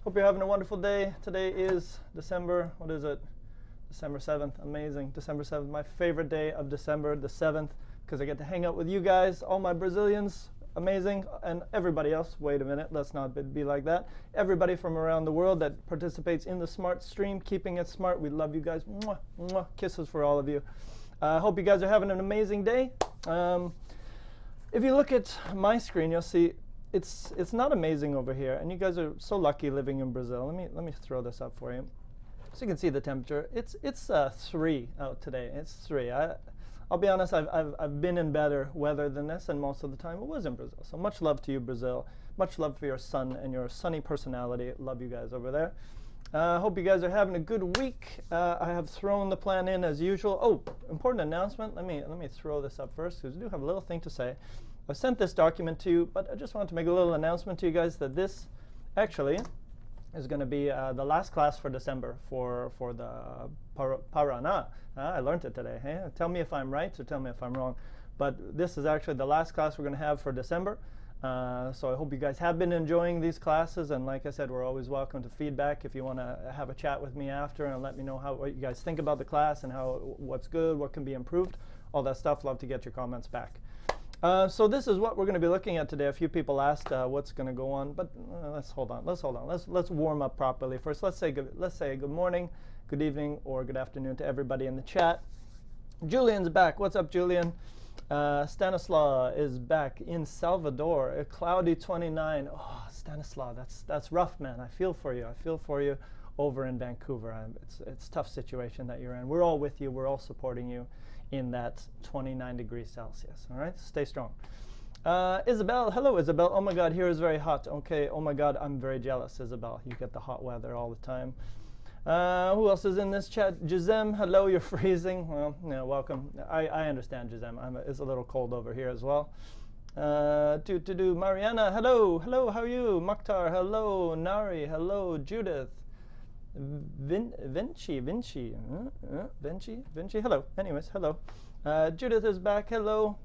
Hope you're having a wonderful day. Today is December, what is it? December 7th. Amazing. December 7th, my favorite day of December, the 7th, because I get to hang out with you guys, all my Brazilians. Amazing. And everybody else. Wait a minute. Let's not be like that. Everybody from around the world that participates in the Smrt stream, keeping it smart. We love you guys. Mwah, mwah. Kisses for all of you. I hope you guys are having an amazing day. If you look at my screen, you'll see it's not amazing over here. And you guys are so lucky living in Brazil. Let me throw this up for you. So you can see the temperature. It's 3 out today. It's 3. I'll be honest, I've been in better weather than this, and most of the time it was in Brazil. So much love to you, Brazil. Much love for your sun and your sunny personality. Love you guys over there. Hope you guys are having a good week. I have thrown the plan in as usual. Oh, important announcement. Let me throw this up first, because we do have a little thing to say. I've sent this document to you, but I just wanted to make a little announcement to you guys that this actually is going to be the last class for December for the Parana. I learned it today. Hey? Tell me if I'm right or tell me if I'm wrong. But this is actually the last class we're going to have for December. So I hope you guys have been enjoying these classes. And like I said, we're always welcome to feedback if you want to have a chat with me after and let me know what you guys think about the class and what's good, what can be improved, all that stuff. Love to get your comments back. So this is what we're going to be looking at today. A few people asked what's going to go on, but let's hold on. Let's warm up properly first. Let's say good morning, good evening, or good afternoon to everybody in the chat. Julian's back. What's up, Julian? Stanislaw is back in Salvador. A cloudy 29. Oh, Stanislaw, that's rough, man. I feel for you. I feel for you over in Vancouver. It's a tough situation that you're in. We're all with you. We're all supporting you in that 29 degrees Celsius. All right, stay strong. Isabel, hello, Isabel. Oh my God, here is very hot. Okay, oh my God, I'm very jealous, Isabel. You get the hot weather all the time. Who else is in this chat? Gisem, hello, you're freezing. Well, yeah, welcome. I understand, Gisem. It's a little cold over here as well. Mariana, hello, how are you? Mukhtar, hello. Nari, hello. Judith. Vinci, hello. Anyways, hello. Judith is back, hello.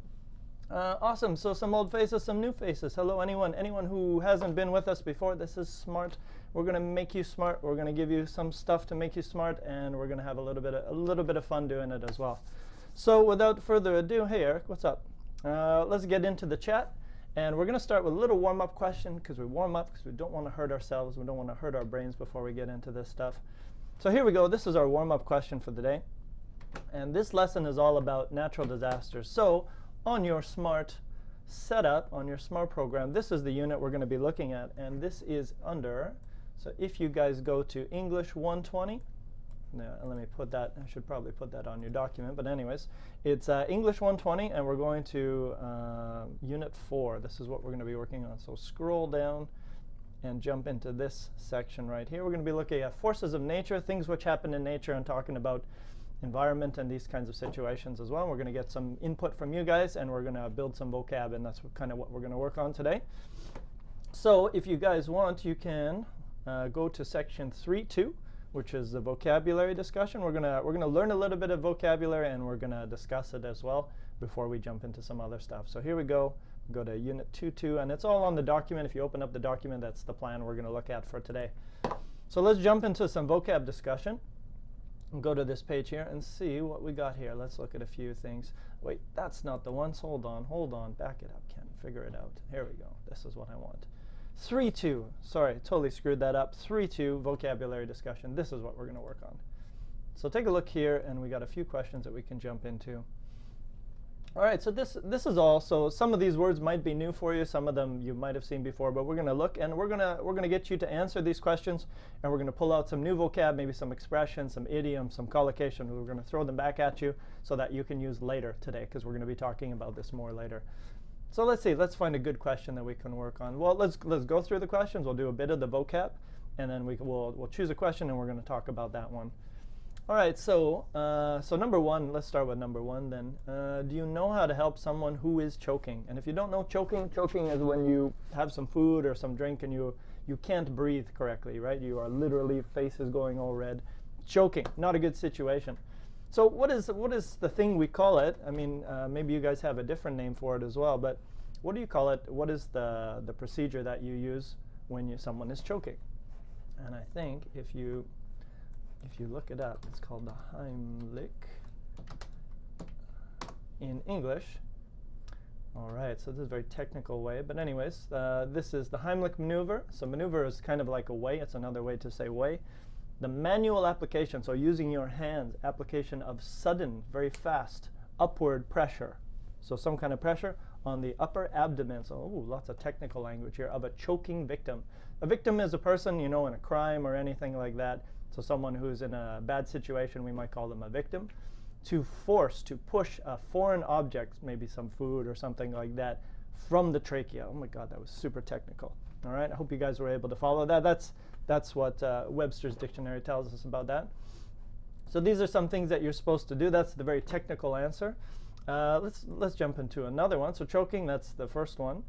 Awesome, so some old faces, some new faces. Hello, anyone who hasn't been with us before. This is Smrt. We're going to make you smart. We're going to give you some stuff to make you smart, and we're going to have a little bit of fun doing it as well. So without further ado, hey Eric, what's up? Let's get into the chat. And we're going to start with a little warm-up question, because we warm up because we don't want to hurt ourselves. We don't want to hurt our brains before we get into this stuff. So here we go. This is our warm-up question for the day. And this lesson is all about natural disasters. So on your Smrt setup, on your Smrt program, this is the unit we're going to be looking at. And this is under, so if you guys go to English 120, now, let me put that, I should probably put that on your document, but anyways, it's English 120, and we're going to Unit 4. This is what we're going to be working on. So scroll down and jump into this section right here. We're going to be looking at forces of nature, things which happen in nature, and talking about environment and these kinds of situations as well. We're going to get some input from you guys, and we're going to build some vocab, and that's kind of what we're going to work on today. So if you guys want, you can go to section 3.2. which is the vocabulary discussion. We're gonna learn a little bit of vocabulary, and we're gonna discuss it as well before we jump into some other stuff. So here we go. Go to Unit 2.2, and it's all on the document. If you open up the document, that's the plan we're gonna look at for today. So let's jump into some vocab discussion. And go to this page here and see what we got here. Let's look at a few things. Wait, that's not the ones. Hold on. Back it up, Ken. Figure it out. Here we go. This is what I want. 3.2, sorry, totally screwed that up. 3.2 vocabulary discussion. This is what we're going to work on. So take a look here, and we got a few questions that we can jump into. All right, so this is all. So some of these words might be new for you. Some of them you might have seen before, but we're going to look, and we're going to get you to answer these questions, and we're going to pull out some new vocab, maybe some expressions, some idioms, some collocation. We're going to throw them back at you so that you can use later today, because we're going to be talking about this more later. So let's see. Let's find a good question that we can work on. Well, let's go through the questions. We'll do a bit of the vocab, and then we'll choose a question, and we're going to talk about that one. All right. So number one. Let's start with number one. Then, do you know how to help someone who is choking? And if you don't know choking is when you have some food or some drink and you can't breathe correctly, right? You are literally, face is going all red, choking. Not a good situation. So what is the thing we call it? I mean, maybe you guys have a different name for it as well, but what do you call it? What is the procedure that you use when someone is choking? And I think if you look it up, it's called the Heimlich in English. All right, so this is a very technical way, but anyways, this is the Heimlich maneuver. So maneuver is kind of like a way. It's another way to say way. The manual application, so using your hands, application of sudden, very fast, upward pressure. So some kind of pressure on the upper abdomen. So lots of technical language here, of a choking victim. A victim is a person, in a crime or anything like that. So someone who's in a bad situation, we might call them a victim. To force, to push a foreign object, maybe some food or something like that, from the trachea. Oh my God, that was super technical. All right, I hope you guys were able to follow that. That's what Webster's dictionary tells us about that. So these are some things that you're supposed to do. That's the very technical answer. Let's jump into another one. So choking, that's the first one.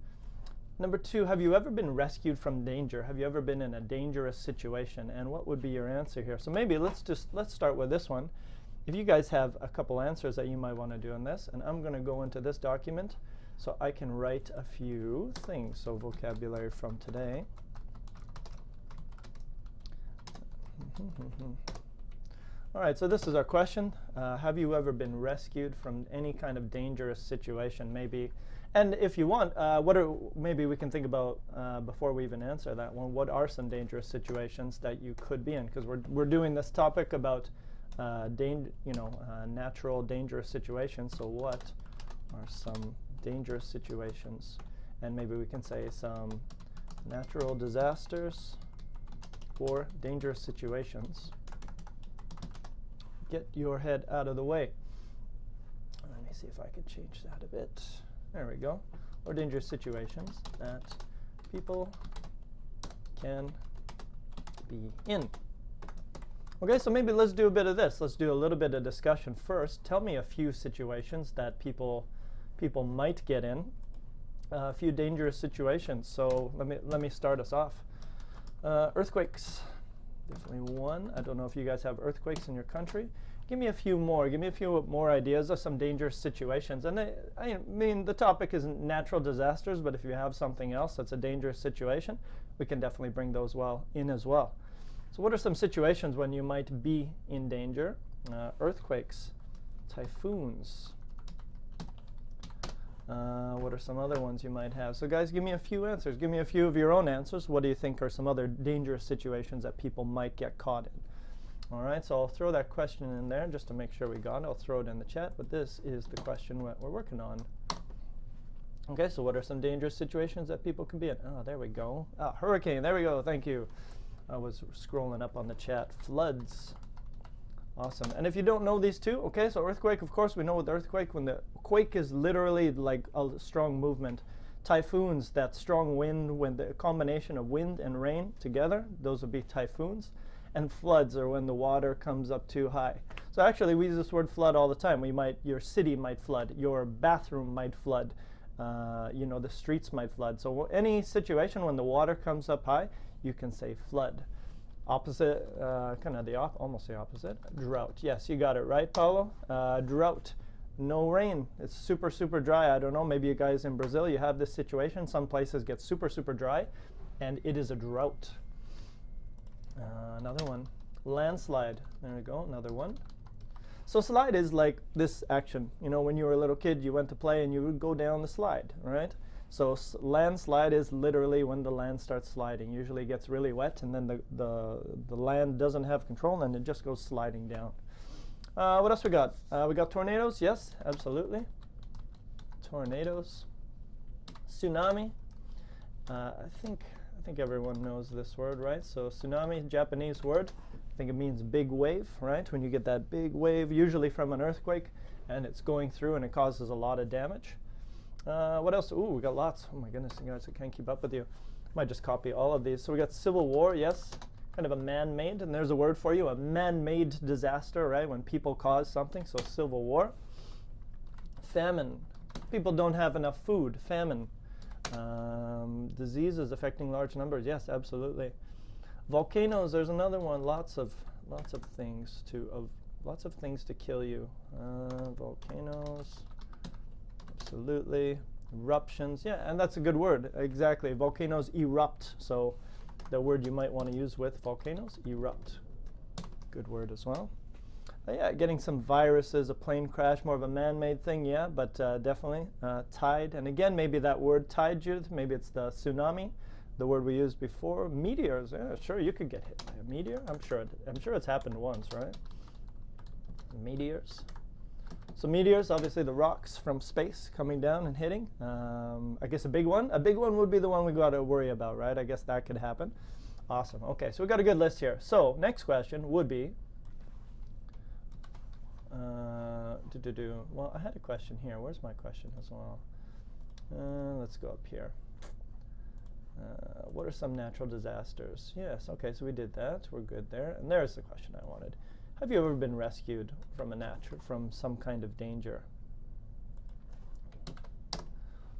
Number 2, have you ever been rescued from danger? Have you ever been in a dangerous situation? And what would be your answer here? So maybe let's start with this one. If you guys have a couple answers that you might want to do on this, and I'm going to go into this document so I can write a few things. So vocabulary from today. All right, so this is our question. Have you ever been rescued from any kind of dangerous situation? Maybe, and if you want, maybe we can think about, before we even answer that one, what are some dangerous situations that you could be in? Because we're doing this topic about natural dangerous situations. So what are some dangerous situations? And maybe we can say some natural disasters or dangerous situations. Get your head out of the way. Let me see if I can change that a bit. There we go. Or dangerous situations that people can be in. Okay, so maybe let's do a bit of this. Let's do a little bit of discussion first. Tell me a few situations that people might get in. A few dangerous situations. So let me start us off. Earthquakes, definitely one. I don't know if you guys have earthquakes in your country. Give me a few more. Give me a few more ideas of some dangerous situations. And I mean, the topic isn't natural disasters, but if you have something else that's a dangerous situation, we can definitely bring those in as well. So what are some situations when you might be in danger? Earthquakes, typhoons. What are some other ones you might have? So guys, give me a few answers. Give me a few of your own answers. What do you think are some other dangerous situations that people might get caught in? All right, so I'll throw that question in there just to make sure we got it. I'll throw it in the chat, but this is the question we're working on. Okay, so what are some dangerous situations that people can be in? Oh, there we go. Hurricane, there we go, thank you. I was scrolling up on the chat. Floods. Awesome. And if you don't know these two, okay, so earthquake, of course, we know with earthquake, when the quake is literally like a strong movement. Typhoons, that strong wind, when the combination of wind and rain together, those would be typhoons. And floods are when the water comes up too high. So actually, we use this word flood all the time. Your city might flood, your bathroom might flood, the streets might flood. So any situation when the water comes up high, you can say flood. Opposite, almost the opposite, drought. Yes, you got it right, Paulo. Drought, no rain. It's super, super dry. I don't know, maybe you guys in Brazil, you have this situation. Some places get super, super dry, and it is a drought. Another one, landslide. There we go, another one. So slide is like this action. When you were a little kid, you went to play and you would go down the slide, right? So landslide is literally when the land starts sliding. Usually it gets really wet, and then the land doesn't have control, and it just goes sliding down. What else we got? We got tornadoes. Yes, absolutely. Tornadoes. Tsunami. I think everyone knows this word, right? So tsunami, Japanese word. I think it means big wave, right? When you get that big wave, usually from an earthquake, and it's going through and it causes a lot of damage. What else? Ooh, we got lots. Oh my goodness, you guys, I can't keep up with you. Might just copy all of these. So we got civil war, yes, kind of a man-made, and there's a word for you, a man-made disaster, right? When people cause something, so civil war. Famine. People don't have enough food, famine. Diseases affecting large numbers, yes, absolutely. Volcanoes, there's another one. Lots of things to kill you. Volcanoes. Absolutely. Eruptions. Yeah, and that's a good word. Exactly. Volcanoes erupt. So the word you might want to use with volcanoes, erupt. Good word as well. Yeah, getting some viruses, a plane crash, more of a man-made thing, yeah, but definitely tide. And again, maybe that word tide, Judith, maybe it's the tsunami, the word we used before. Meteors, yeah, sure, you could get hit by a meteor. I'm sure it's happened once, right? Meteors. So meteors, obviously the rocks from space coming down and hitting. I guess a big one would be the one we got to worry about, right? I guess that could happen. Awesome. Okay, so we got a good list here. So next question would be, well, I had a question here. Where's my question as well? Let's go up here. What are some natural disasters? Yes, okay, so we did that. We're good there. And there's the question I wanted. Have you ever been rescued from some kind of danger?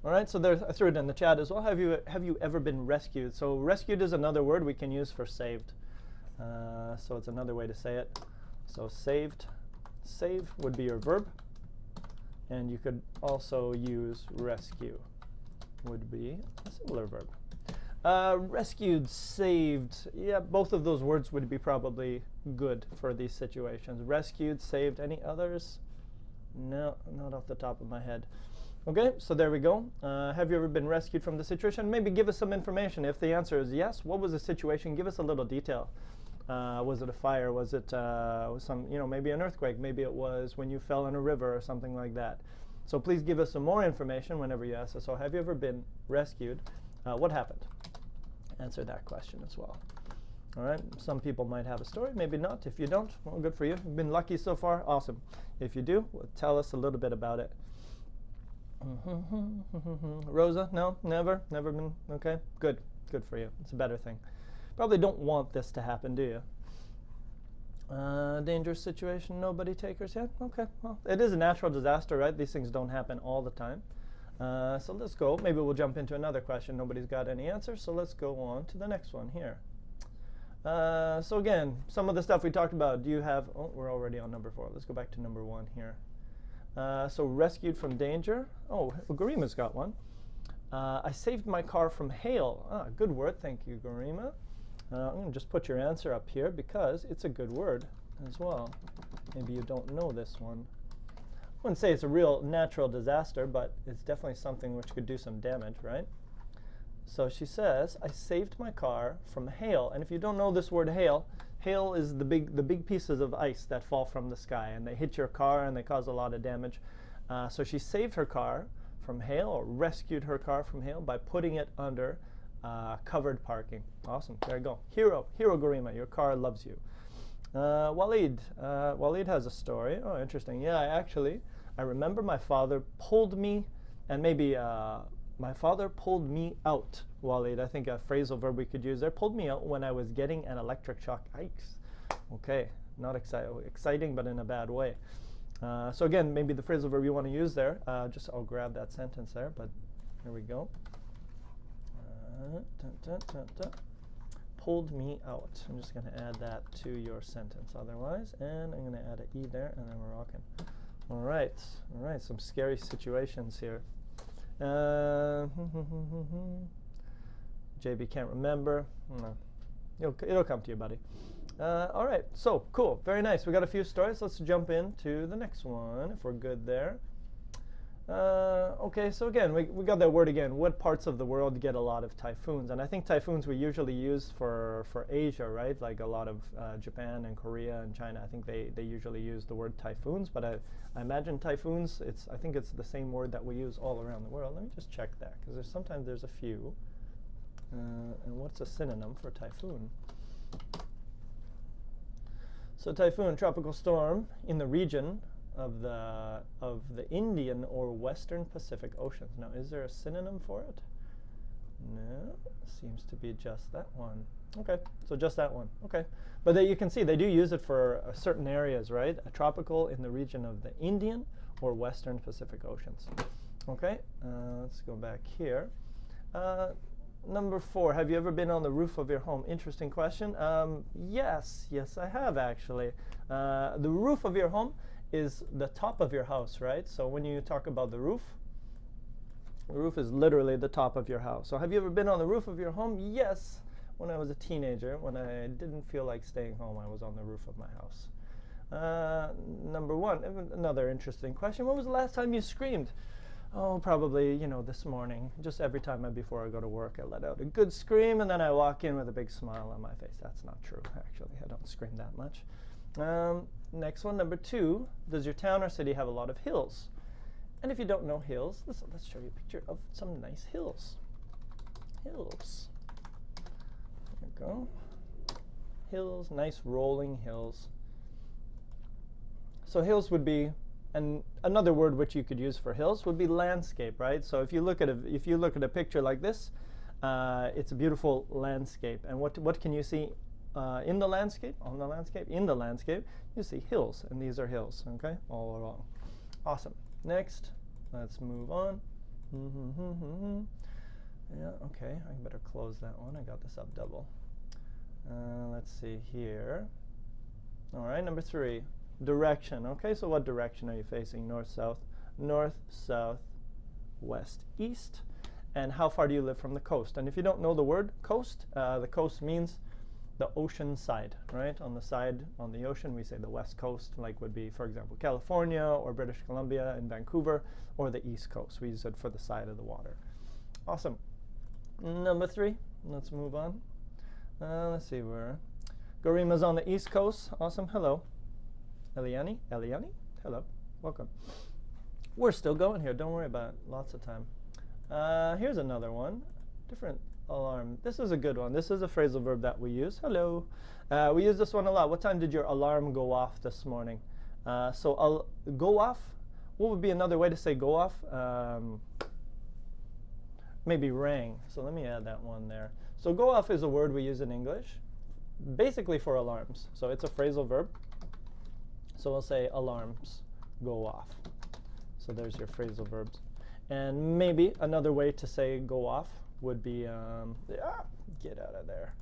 All right, so I threw it in the chat as well. Have you ever been rescued? So rescued is another word we can use for saved. So it's another way to say it. So saved. Save would be your verb. And you could also use rescue would be a similar verb. Rescued, saved, yeah, both of those words would be probably good for these situations. Rescued, saved, any others? No, not off the top of my head. Okay, so there we go. Have you ever been rescued from the situation? Maybe give us some information. If the answer is yes, what was the situation? Give us a little detail. Was it a fire? Was it maybe an earthquake? Maybe it was when you fell in a river or something like that. So please give us some more information whenever you ask us. So have you ever been rescued? What happened? Answer that question as well. All right, some people might have a story, maybe not. If you don't, well, good for you. You've been lucky so far, awesome. If you do, well, tell us a little bit about it. Rosa, no, never been, okay, good for you. It's a better thing. Probably don't want this to happen, do you? Dangerous situation, nobody takers yet? Okay, well, it is a natural disaster, right? These things don't happen all the time. So let's go. Maybe we'll jump into another question. Nobody's got any answers, so let's go on to the next one here. So again, some of the stuff we talked about. Do you have, oh, we're already on number 4. Let's go back to number 1 here. So rescued from danger. Oh, Garima's got one. I saved my car from hail. Good word. Thank you, Garima. I'm going to just put your answer up here because it's a good word as well. Maybe you don't know this one. I wouldn't say it's a real natural disaster, but it's definitely something which could do some damage, right? So she says, I saved my car from hail. And if you don't know this word hail, hail is the big pieces of ice that fall from the sky, and they hit your car and they cause a lot of damage. So she saved her car from hail, or rescued her car from hail, by putting it under covered parking. Awesome, there you go. Hero Garima, your car loves you. Walid has a story. Oh, interesting. Yeah, I remember my father pulled me, and maybe my father pulled me out. Walid, I think a phrasal verb we could use there. Pulled me out when I was getting an electric shock. Yikes. Okay, not exciting, but in a bad way. So again, maybe the phrasal verb you want to use there. I'll grab that sentence there, but here we go. Pulled me out. I'm just going to add that to your sentence otherwise, and I'm going to add an E there, and then we're rocking. All right, some scary situations here. JB can't remember. No. It'll come to you, buddy. All right, so cool, very nice. We got a few stories. Let's jump into the next one if we're good there. Okay, so again, we got that word again. What parts of the world get a lot of typhoons? And I think typhoons we usually use for Asia, right? Like a lot of Japan and Korea and China. I think they usually use the word typhoons, but I imagine typhoons, I think it's the same word that we use all around the world. Let me just check that, because sometimes there's a few. And what's a synonym for typhoon? So typhoon, tropical storm in the region of the Indian or Western Pacific Oceans. Now, is there a synonym for it? No, seems to be just that one. Okay, so just that one. Okay, but you can see they do use it for certain areas, right? A tropical in the region of the Indian or Western Pacific Oceans. Okay, let's go back here. Number 4, have you ever been on the roof of your home? Interesting question. Yes, I have actually. The roof of your home is the top of your house, right? So when you talk about the roof is literally the top of your house. So have you ever been on the roof of your home? Yes. when I was a teenager, when I didn't feel like staying home, I was on the roof of my house. Number one, another interesting question. When was the last time you screamed? Oh, probably, this morning. Just every time before I go to work, I let out a good scream, and then I walk in with a big smile on my face. That's not true, actually. I don't scream that much. Next one, number two. Does your town or city have a lot of hills? And if you don't know hills, let's show you a picture of some nice hills. Hills. There we go. Hills, nice rolling hills. So hills would be, and another word which you could use for hills would be landscape, right? So if you look at a picture like this, it's a beautiful landscape. And what can you see in the landscape? On the landscape, in the landscape, you see hills, and these are hills, okay, all along. Awesome. Next, let's move on. Yeah, okay, I better close that one. I got this up double. Let's see here. All right, number three. Direction. Okay, so what direction are you facing? North, south, west, east. And how far do you live from the coast? And if you don't know the word coast, the coast means the ocean side, right? On the side, on the ocean, we say the west coast, like would be, for example, California or British Columbia and Vancouver, or the east coast. We use it for the side of the water. Awesome. Number three, let's move on. Let's see where. Garima's on the east coast. Awesome. Hello. Eliani, hello, welcome. We're still going here, don't worry about it, lots of time. Here's another one, different alarm. This is a good one. This is a phrasal verb that we use. Hello. We use this one a lot. What time did your alarm go off this morning? So go off, what would be another way to say go off? Maybe rang, so let me add that one there. So go off is a word we use in English, basically for alarms. So it's a phrasal verb. So we'll say alarms go off. So there's your phrasal verbs. And maybe another way to say go off would be, get out of there.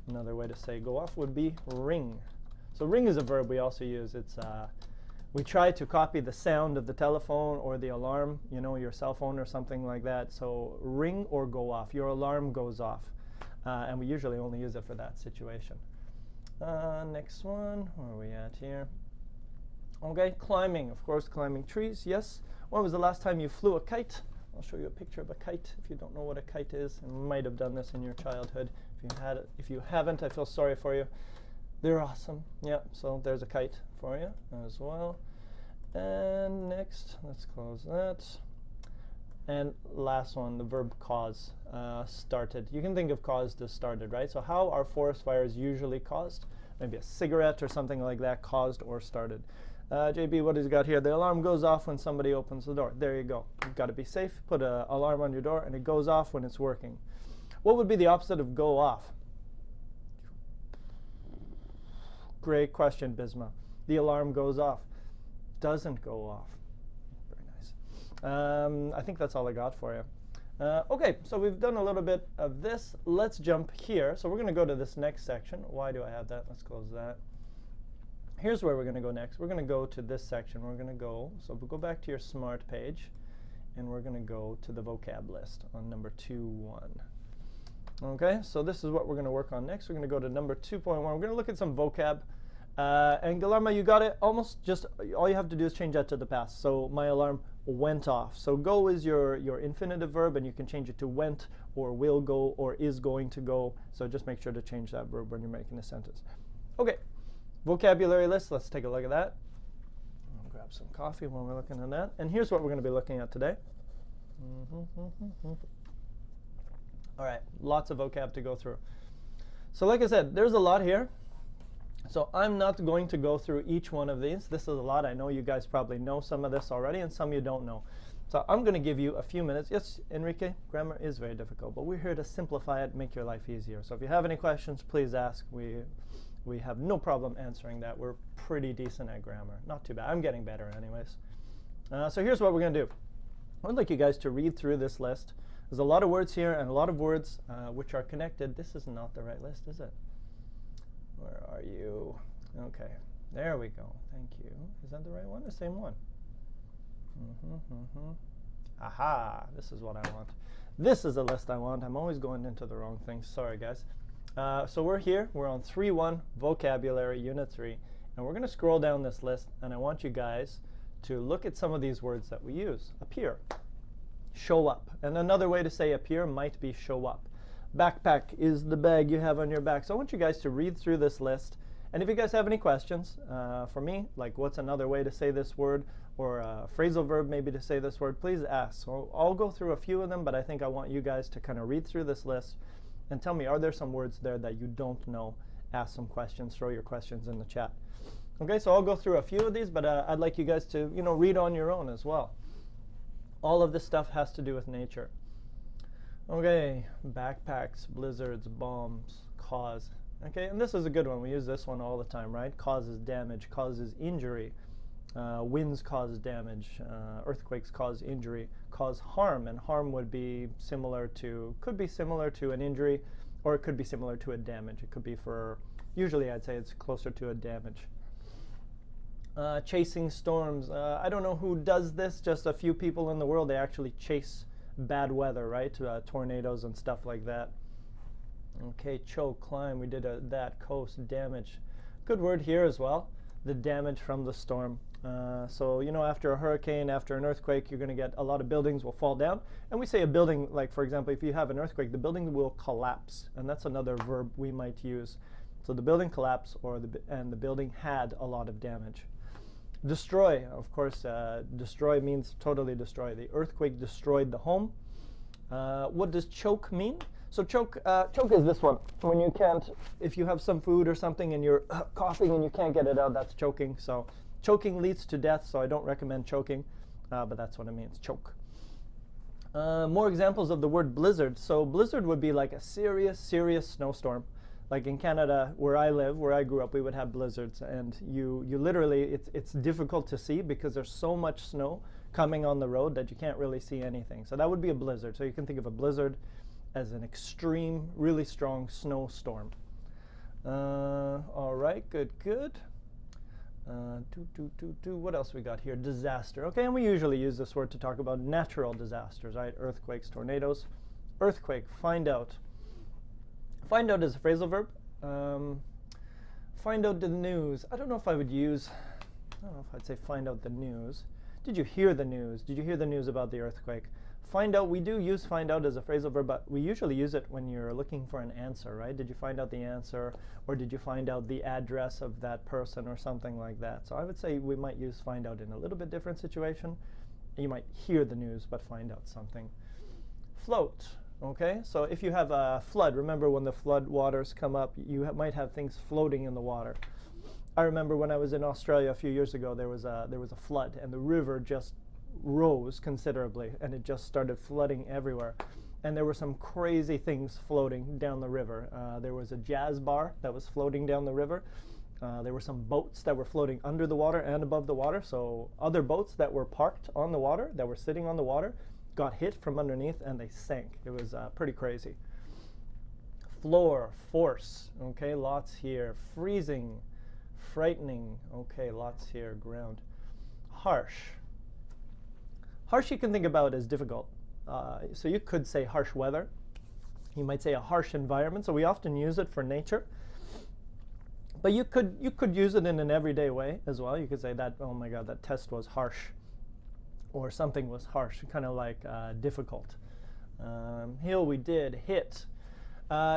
Another way to say go off would be ring. So ring is a verb we also use. It's we try to copy the sound of the telephone or the alarm, your cell phone or something like that. So ring or go off. Your alarm goes off. And we usually only use it for that situation. Next one, where are we at here? Okay, climbing, of course, climbing trees, yes. When was the last time you flew a kite? I'll show you a picture of a kite if you don't know what a kite is. You might have done this in your childhood. If you haven't, I feel sorry for you. They're awesome. Yeah, so there's a kite for you as well. And next, let's close that. And last one, the verb cause, started. You can think of caused as started, right? So how are forest fires usually caused? Maybe a cigarette or something like that, caused or started. JB, what has he got here? The alarm goes off when somebody opens the door. There you go. You've got to be safe. Put an alarm on your door, and it goes off when it's working. What would be the opposite of go off? Great question, Bisma. The alarm goes off. Doesn't go off. Very nice. I think that's all I got for you. Okay, so we've done a little bit of this. Let's jump here. So we're going to go to this next section. Why do I have that? Let's close that. Here's where we're going to go next. We're going to go to this section. We're going to go, so we'll go back to your Smrt page, and we're going to go to the vocab list on number 2.1. Okay, so this is what we're going to work on next. We're going to go to number 2.1. We're going to look at some vocab. And Guillermo, you got it. Almost just all you have to do is change that to the past. So my alarm went off. So go is your infinitive verb, and you can change it to went or will go or is going to go. So just make sure to change that verb when you're making a sentence. Okay. Vocabulary list, let's take a look at that. I'll grab some coffee while we're looking at that. And here's what we're going to be looking at today. All right, lots of vocab to go through. So like I said, there's a lot here. So I'm not going to go through each one of these. This is a lot. I know you guys probably know some of this already, and some you don't know. So I'm going to give you a few minutes. Yes, Enrique, grammar is very difficult, but we're here to simplify it, make your life easier. So if you have any questions, please ask. We have no problem answering that. We're pretty decent at grammar. Not too bad. I'm getting better anyways. So here's what we're going to do. I would like you guys to read through this list. There's a lot of words here and a lot of words which are connected. This is not the right list, is it? Where are you? OK, there we go. Thank you. Is that the right one? The same one? Aha, this is what I want. This is the list I want. I'm always going into the wrong things. Sorry, guys. So we're here, we're on 3.1 vocabulary unit 3, and we're going to scroll down this list, and I want you guys to look at some of these words that we use. Appear, show up, and another way to say appear might be show up. Backpack is the bag you have on your back. So I want you guys to read through this list, and if you guys have any questions for me, like what's another way to say this word, or a phrasal verb maybe to say this word, please ask. So I'll go through a few of them, but I think I want you guys to kind of read through this list and tell me, are there some words there that you don't know? Ask some questions, throw your questions in the chat. Okay, so I'll go through a few of these, but I'd like you guys to, read on your own as well. All of this stuff has to do with nature. Okay, backpacks, blizzards, bombs, cause. Okay, and this is a good one. We use this one all the time, right? Causes damage, causes injury. Winds cause damage. Earthquakes cause injury, cause harm. And harm would be could be similar to an injury, or it could be similar to a damage. It could be usually I'd say it's closer to a damage. Chasing storms. I don't know who does this, just a few people in the world. They actually chase bad weather, right? Tornadoes and stuff like that. Okay, choke, climb, we did that. Coast, damage. Good word here as well, the damage from the storm. So, after a hurricane, after an earthquake, you're going to get a lot of buildings will fall down. And we say a building, like for example, if you have an earthquake, the building will collapse. And that's another verb we might use. So the building collapsed, and the building had a lot of damage. Destroy, of course, destroy means totally destroy. The earthquake destroyed the home. What does choke mean? So choke is this one. When you can't, if you have some food or something and you're coughing and you can't get it out, that's choking. So choking leads to death, so I don't recommend choking, but that's what it means, choke. More examples of the word blizzard. So blizzard would be like a serious, serious snowstorm. Like in Canada, where I live, where I grew up, we would have blizzards, and you literally, it's difficult to see because there's so much snow coming on the road that you can't really see anything. So that would be a blizzard. So you can think of a blizzard as an extreme, really strong snowstorm. All right, good. What else we got here? Disaster. Okay, and we usually use this word to talk about natural disasters, right? Earthquakes, tornadoes. Earthquake, find out. Find out is a phrasal verb. Find out the news. I don't know if I'd say find out the news. Did you hear the news? Did you hear the news about the earthquake? Find out, we do use find out as a phrasal verb, but we usually use it when you're looking for an answer, right? Did you find out the answer, or did you find out the address of that person or something like that? So I would say we might use find out in a little bit different situation. You might hear the news, but find out something. Float. Okay, so if you have a flood, remember when the flood waters come up, you might have things floating in the water. I remember when I was in Australia a few years ago, there was a flood, and the river just rose considerably, and it just started flooding everywhere. And there were some crazy things floating down the river. There was a jazz bar that was floating down the river. There were some boats that were floating under the water and above the water, so other boats that were parked on the water, that were sitting on the water, got hit from underneath and they sank. It was pretty crazy. Floor, force, okay, lots here. Freezing, frightening, okay, lots here. Ground. Harsh. Harsh you can think about as difficult. So you could say harsh weather. You might say a harsh environment, so we often use it for nature. But you could use it in an everyday way as well. You could say that, oh my God, that test was harsh. Or something was harsh, kind of like difficult. Hill we did, hit.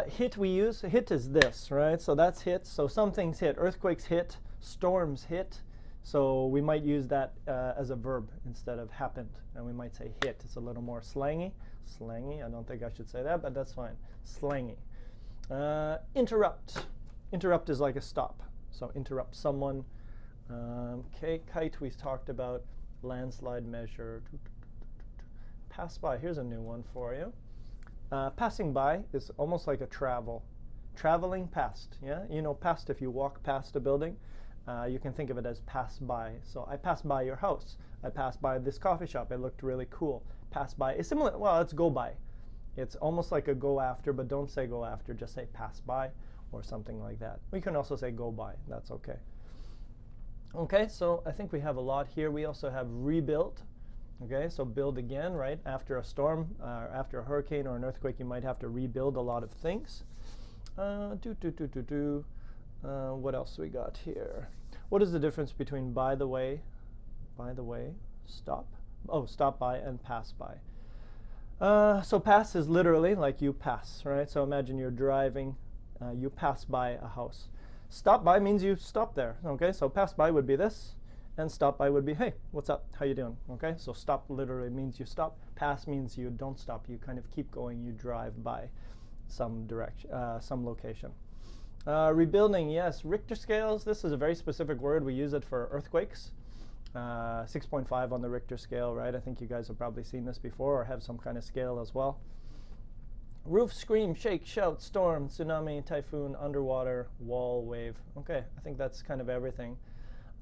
Hit we use, hit is this, right? So that's hit, so some things hit. Earthquakes hit, storms hit. So we might use that as a verb instead of happened. And we might say hit, it's a little more slangy. Slangy, I don't think I should say that, but that's fine. Slangy. Interrupt. Interrupt is like a stop. So interrupt someone. Okay, kite we talked about. Landslide measure. Pass by. Here's a new one for you. Passing by is almost like a travel. Traveling past. Yeah, past, if you walk past a building, you can think of it as pass by. So I passed by your house. I passed by this coffee shop. It looked really cool. Pass by is similar. Well, it's go by. It's almost like a go after, but don't say go after. Just say pass by or something like that. We can also say go by. That's okay. Okay, so I think we have a lot here. We also have rebuild. Okay, so build again, right? After a storm, after a hurricane or an earthquake, you might have to rebuild a lot of things. What else we got here? What is the difference between by the way, stop? Oh, stop by and pass by. So pass is literally like you pass, right? So imagine you're driving, you pass by a house. Stop by means you stop there, okay? So pass by would be this, and stop by would be, hey, what's up? How you doing? Okay? So stop literally means you stop. Pass means you don't stop. You kind of keep going. You drive by some direction, some location. Rebuilding, yes. Richter scales. This is a very specific word. We use it for earthquakes. 6.5 on the Richter scale, right? I think you guys have probably seen this before or have some kind of scale as well. Roof, scream, shake, shout, storm, tsunami, typhoon, underwater, wall, wave. Okay, I think that's kind of everything.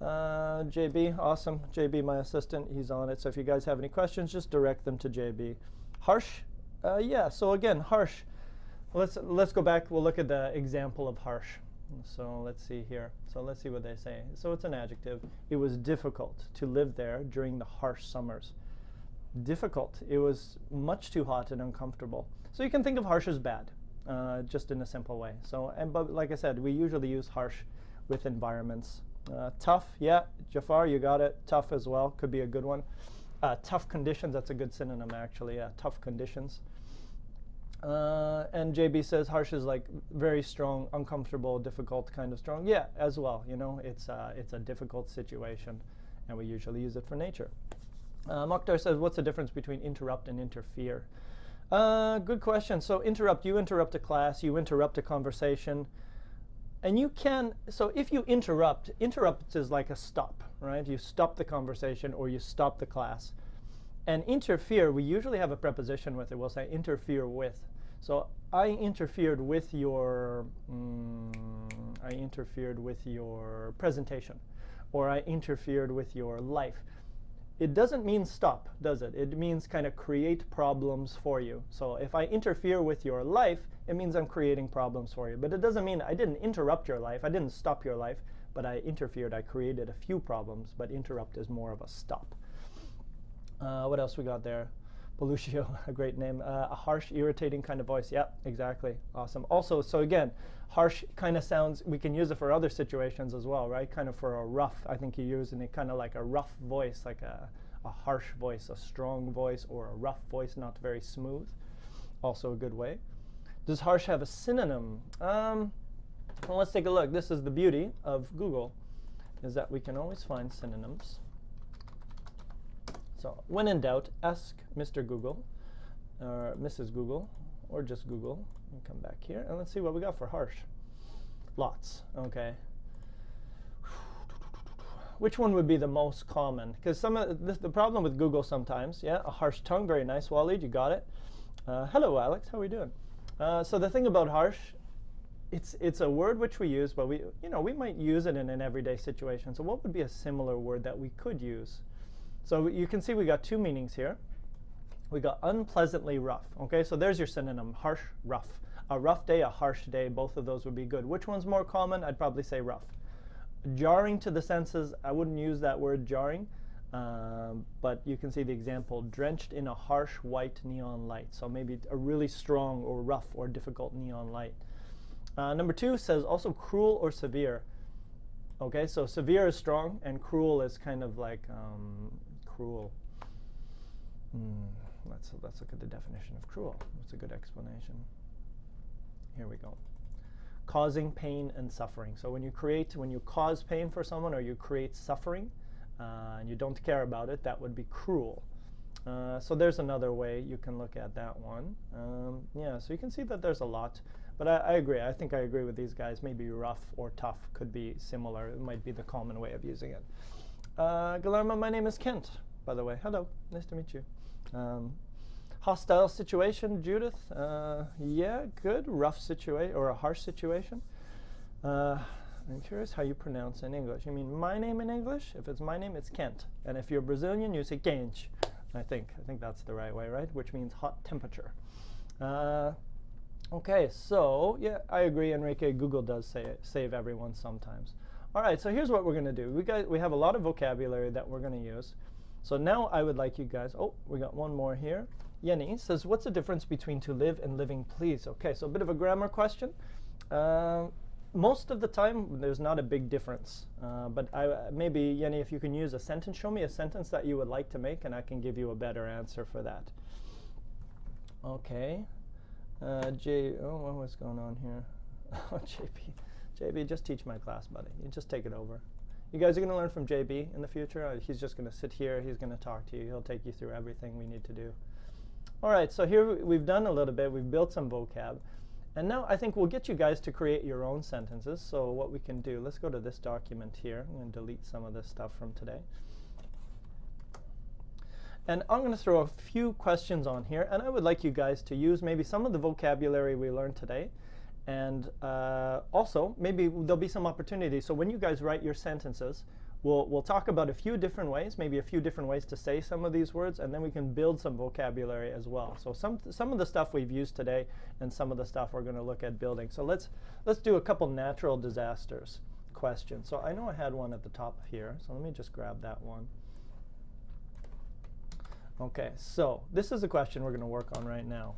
JB, awesome. JB, my assistant, he's on it. So if you guys have any questions, just direct them to JB. Harsh, yeah. So again, harsh. Let's go back. We'll look at the example of harsh. So let's see here. So let's see what they say. So it's an adjective. It was difficult to live there during the harsh summers. Difficult. It was much too hot and uncomfortable. So you can think of harsh as bad, just in a simple way. So, but like I said, we usually use harsh with environments. Tough, yeah, Jafar, you got it. Tough as well, could be a good one. Tough conditions, that's a good synonym actually, yeah, tough conditions. And JB says harsh is like very strong, uncomfortable, difficult, kind of strong. Yeah, as well, you know, it's a difficult situation, and we usually use it for nature. Mokhtar says, what's the difference between interrupt and interfere? Good question. So interrupt, you interrupt a class, you interrupt a conversation. And you can, so if you interrupt is like a stop, right? You stop the conversation or you stop the class. And interfere, we usually have a preposition with it. We'll say interfere with. So I interfered with your presentation, or I interfered with your life. It doesn't mean stop, does it? It means kind of create problems for you. So if I interfere with your life, it means I'm creating problems for you. But it doesn't mean I didn't interrupt your life, I didn't stop your life, but I interfered, I created a few problems, but interrupt is more of a stop. What else we got there? Belucio, a great name. A harsh, irritating kind of voice. Yeah, exactly. Awesome. Also, so again, harsh kind of sounds, we can use it for other situations as well, right? Kind of for a rough, I think you're using it kind of like a rough voice, like a harsh voice, a strong voice, or a rough voice, not very smooth. Also a good way. Does harsh have a synonym? Well, let's take a look. This is the beauty of Google, is that we can always find synonyms. So when in doubt, ask Mr. Google, or Mrs. Google, or just Google. And come back here, and let's see what we got for harsh. Lots, okay. Which one would be the most common? Because some of the problem with Google sometimes, yeah, a harsh tongue, very nice, Waleed, you got it. Hello, Alex, how are we doing? So the thing about harsh, it's a word which we use, but we might use it in an everyday situation. So what would be a similar word that we could use? So you can see we got two meanings here. We got unpleasantly rough. Okay, so there's your synonym, harsh, rough. A rough day, a harsh day, both of those would be good. Which one's more common? I'd probably say rough. Jarring to the senses, I wouldn't use that word jarring, but you can see the example, drenched in a harsh white neon light. So maybe a really strong or rough or difficult neon light. Number 2 says also cruel or severe. Okay, so severe is strong and cruel is kind of like cruel. Let's look at the definition of cruel. That's a good explanation. Here we go. Causing pain and suffering. So when you cause pain for someone or you create suffering and you don't care about it, that would be cruel. So there's another way you can look at that one. Yeah, so you can see that there's a lot. But I agree. I think I agree with these guys. Maybe rough or tough could be similar. It might be the common way of using it. Guillermo, my name is Kent, by the way. Hello. Nice to meet you. Hostile situation, Judith. Yeah, good. Rough situation or a harsh situation. I'm curious how you pronounce in English. You mean my name in English? If it's my name, it's Kent. And if you're Brazilian, you say quente. I think that's the right way, right? Which means hot temperature. Okay, so yeah, I agree, Enrique. Google does save everyone sometimes. All right, so here's what we're going to do. We have a lot of vocabulary that we're going to use. So now I would like you guys, oh, we got one more here. Yenny says, what's the difference between to live and living please? Okay, so a bit of a grammar question. Most of the time, there's not a big difference. But maybe, Jenny, if you can use a sentence, show me a sentence that you would like to make, and I can give you a better answer for that. Okay. Oh, what's going on here? Oh, JB, just teach my class, buddy. You just take it over. You guys are going to learn from JB in the future. He's just going to sit here. He's going to talk to you. He'll take you through everything we need to do. All right, so here we've done a little bit. We've built some vocab. And now I think we'll get you guys to create your own sentences. So what we can do, let's go to this document here. I'm going to delete some of this stuff from today. And I'm going to throw a few questions on here. And I would like you guys to use maybe some of the vocabulary we learned today. And also, maybe there'll be some opportunity. So when you guys write your sentences, we'll talk about a few different ways, maybe a few different ways to say some of these words, and then we can build some vocabulary as well. So some of the stuff we've used today, and some of the stuff we're going to look at building. So let's do a couple natural disasters questions. So I know I had one at the top here, so let me just grab that one. Okay, so this is a question we're going to work on right now.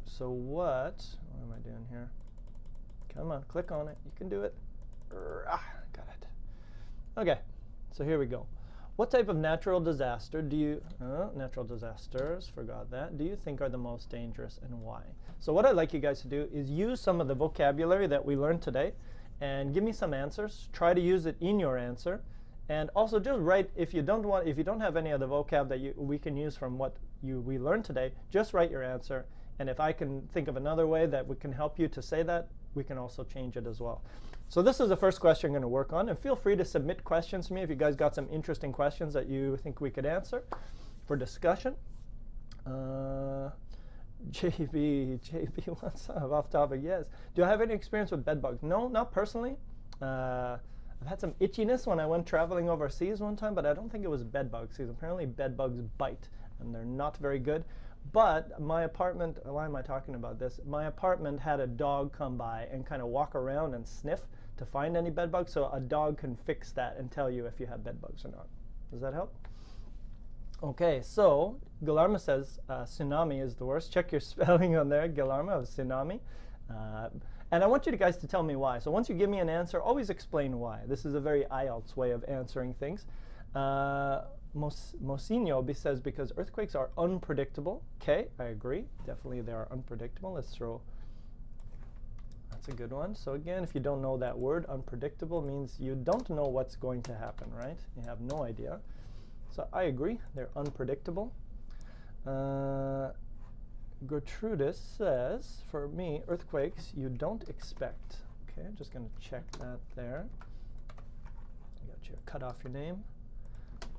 So what am I doing here? Come on, click on it. You can do it. Got it. Okay, so here we go. What type of natural disaster do you, natural disasters, forgot that, do you think are the most dangerous and why? So what I'd like you guys to do is use some of the vocabulary that we learned today and give me some answers. Try to use it in your answer. And also just write, if you don't have any of the vocab that we can use from what we learned today, just write your answer. And if I can think of another way that we can help you to say that, we can also change it as well. So this is the first question I'm going to work on. And feel free to submit questions to me if you guys got some interesting questions that you think we could answer for discussion. JB, what's up? Off topic, yes. Do I have any experience with bed bugs? No, not personally. I've had some itchiness when I went traveling overseas one time, but I don't think it was bed bugs, because apparently bed bugs bite, and they're not very good. But my apartment, why am I talking about this? My apartment had a dog come by and kind of walk around and sniff to find any bed bugs, so a dog can fix that and tell you if you have bed bugs or not. Does that help? Okay, so Guillermo says tsunami is the worst. Check your spelling on there, Guillermo, of tsunami. And I want you guys to tell me why. So once you give me an answer, always explain why. This is a very IELTS way of answering things. Mocinho says because earthquakes are unpredictable. Okay, I agree. Definitely they are unpredictable. Let's throw, that's a good one. So again, if you don't know that word, unpredictable means you don't know what's going to happen, right? You have no idea. So I agree, they're unpredictable. Gertrudis says, for me, earthquakes you don't expect. Okay, I'm just going to check that there. You got your cut off your name.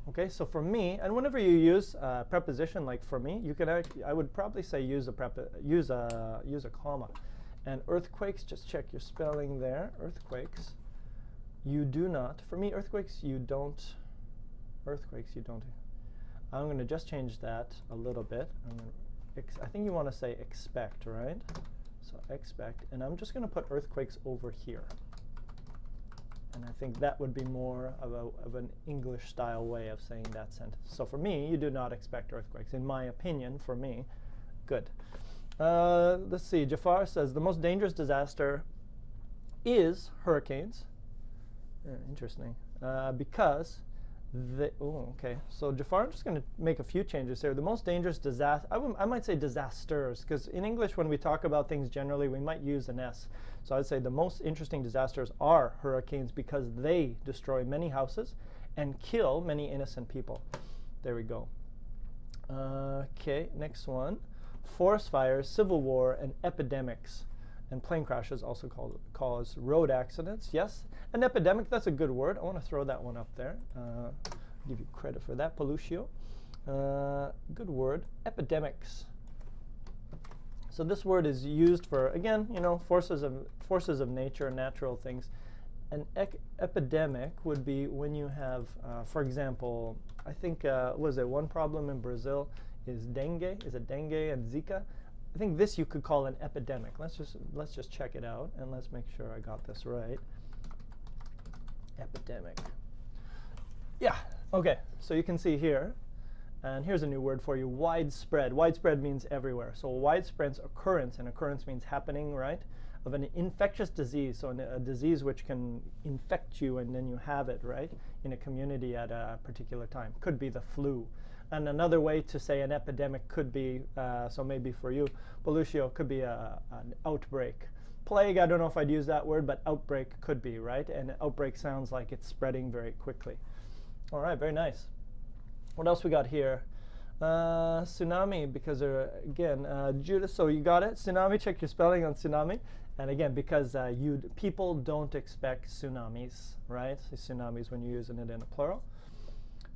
Okay, so for me, and whenever you use a preposition like for me, you can actually, I would probably say use a comma. And earthquakes, just check your spelling there. Earthquakes, you do not. For me, earthquakes you don't. Earthquakes you don't. I'm going to just change that a little bit. I think you want to say expect, right? So expect, and I'm just going to put earthquakes over here. And I think that would be more of an English style way of saying that sentence. So for me, you do not expect earthquakes. In my opinion, for me, good. Let's see, Jafar says the most dangerous disaster is hurricanes. Interesting. Because okay. So Jafar, I'm just going to make a few changes here. The most dangerous disaster, I might say disasters, because in English when we talk about things generally, we might use an S. So I'd say the most interesting disasters are hurricanes because they destroy many houses and kill many innocent people. There we go. Okay, next one. Forest fires, civil war, and epidemics. And plane crashes also cause road accidents. Yes, an epidemic, that's a good word. I want to throw that one up there. Give you credit for that, Palucio. Good word, epidemics. So this word is used for, again, you know, forces of nature, natural things. An epidemic would be when you have, for example, I think, was it one problem in Brazil is dengue? Is it dengue and Zika? I think this you could call an epidemic. Let's just check it out and let's make sure I got this right. Epidemic. Yeah. Okay. So you can see here, And here's a new word for you, widespread. Widespread means everywhere. So widespread occurrence, and occurrence means happening, right, of an infectious disease. So a disease which can infect you and then you have it, right, in a community at a particular time. Could be the flu. And another way to say an epidemic could be, so maybe for you, pollution could be an outbreak. Plague, I don't know if I'd use that word, but outbreak could be, right? And outbreak sounds like it's spreading very quickly. All right, very nice. What else we got here? Tsunami, because again, Judith, so you got it? Tsunami, check your spelling on tsunami. And again, because people don't expect tsunamis, right? Tsunamis when you're using it in a plural.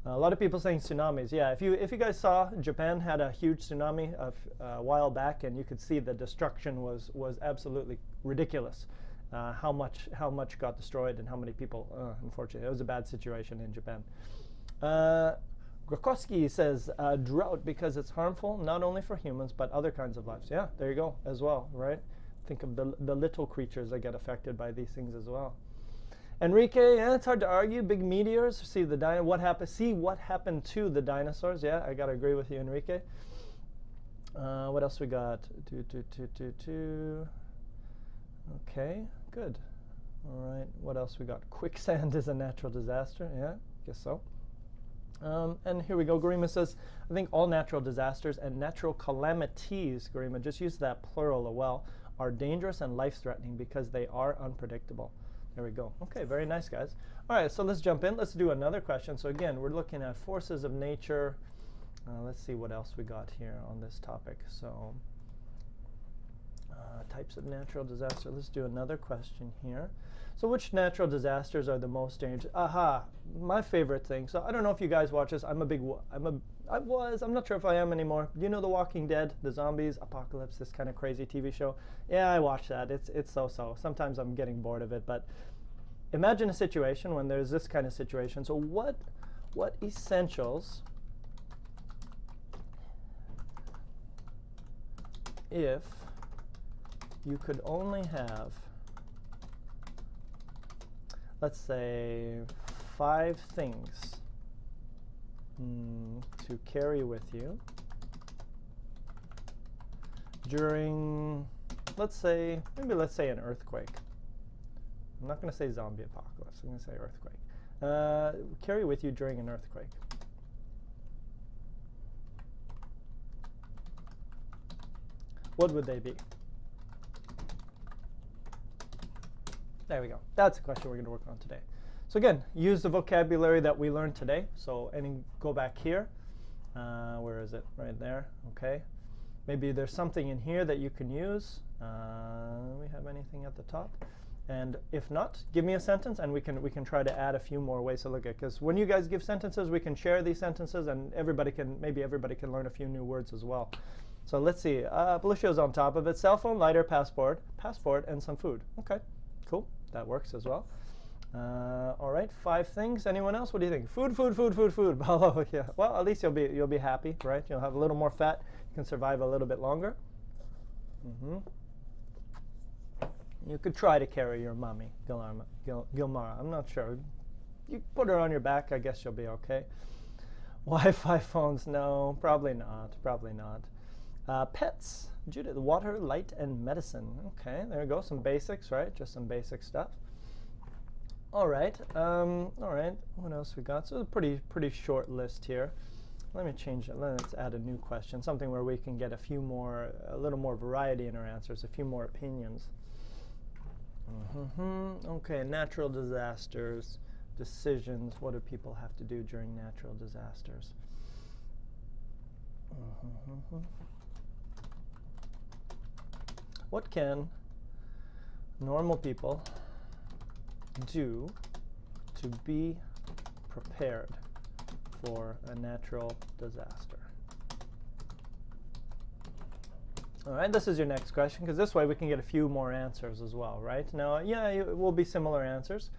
A lot of people saying tsunamis. Yeah, if you guys saw, Japan had a huge tsunami a while back, and you could see the destruction was absolutely ridiculous. How much got destroyed and how many people, unfortunately. It was a bad situation in Japan. Grakowski says drought because it's harmful not only for humans but other kinds of lives. Yeah, there you go as well, right? Think of the little creatures that get affected by these things as well. Enrique, yeah, it's hard to argue. Big meteors. See what happened to the dinosaurs. Yeah, I gotta agree with you, Enrique. What else we got? Okay, good. All right. What else we got? Quicksand is a natural disaster. Yeah, guess so. And here we go. Garima says, I think all natural disasters and natural calamities, Garima, just use that plural well, are dangerous and life-threatening because they are unpredictable. There we go. Okay, very nice, guys. All right, so let's jump in. Let's do another question. So again, we're looking at forces of nature. Let's see what else we got here on this topic. So types of natural disaster. Let's do another question here. So which natural disasters are the most dangerous? Aha, my favorite thing. So I don't know if you guys watch this. I'm not sure if I am anymore. Do you know The Walking Dead, the zombies, apocalypse, this kind of crazy TV show? Yeah, I watch that. It's so-so. Sometimes I'm getting bored of it, but imagine a situation when there's this kind of situation. So what essentials if you could only have, let's say, 5 things to carry with you during, let's say an earthquake. I'm not going to say zombie apocalypse. I'm going to say earthquake. Carry with you during an earthquake. What would they be? There we go. That's the question we're going to work on today. So again, use the vocabulary that we learned today. So go back here. Where is it? Right there. Okay. Maybe there's something in here that you can use. Do we have anything at the top? And if not, give me a sentence, and we can try to add a few more ways to look at. Because when you guys give sentences, we can share these sentences, and maybe everybody can learn a few new words as well. So let's see. Felicia's on top of it. Cell phone, lighter, passport, and some food. Okay, cool. That works as well. All right, 5 things. Anyone else? What do you think? Food. Oh, yeah. Well, at least you'll be happy, right? You'll have a little more fat. You can survive a little bit longer. You could try to carry your mommy, Gilmara. I'm not sure. You put her on your back. I guess you'll be okay. Wi-Fi phones? No, probably not. Probably not. Pets. Judith, water, light, and medicine. Okay, there you go. Some basics, right? Just some basic stuff. All right. All right. What else we got? So it's a pretty short list here. Let me change it. Let's add a new question. Something where we can get a little more variety in our answers, a few more opinions. Okay, natural disasters, decisions. What do people have to do during natural disasters? What can normal people do to be prepared for a natural disaster? All right, this is your next question, because this way we can get a few more answers as well, right? Now, yeah, it will be similar answers,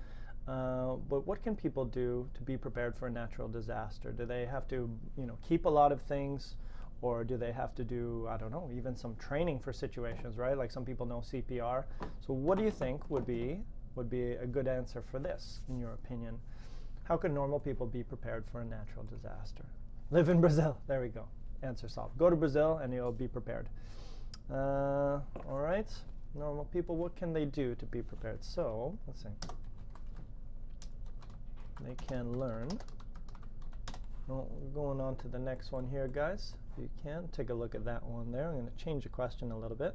but what can people do to be prepared for a natural disaster? Do they have to, keep a lot of things, or do they have to do, I don't know, even some training for situations, right? Like some people know CPR. So what do you think would be a good answer for this, in your opinion? How can normal people be prepared for a natural disaster? Live in Brazil. There we go. Answer solved. Go to Brazil and you'll be prepared. All right. Normal people, what can they do to be prepared? So, let's see. They can learn. Well, we're going on to the next one here, guys. If you can, take a look at that one there. I'm going to change the question a little bit.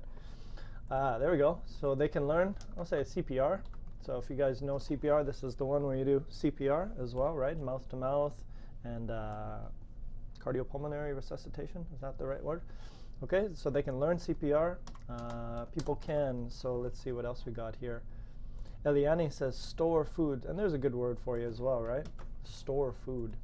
There we go. So they can learn, I'll say CPR. So if you guys know CPR, this is the one where you do CPR as well, right? Mouth to mouth and cardiopulmonary resuscitation. Is that the right word? Okay, so they can learn CPR. People can, so let's see what else we got here. Eliane says store food, and there's a good word for you as well, right? Store food.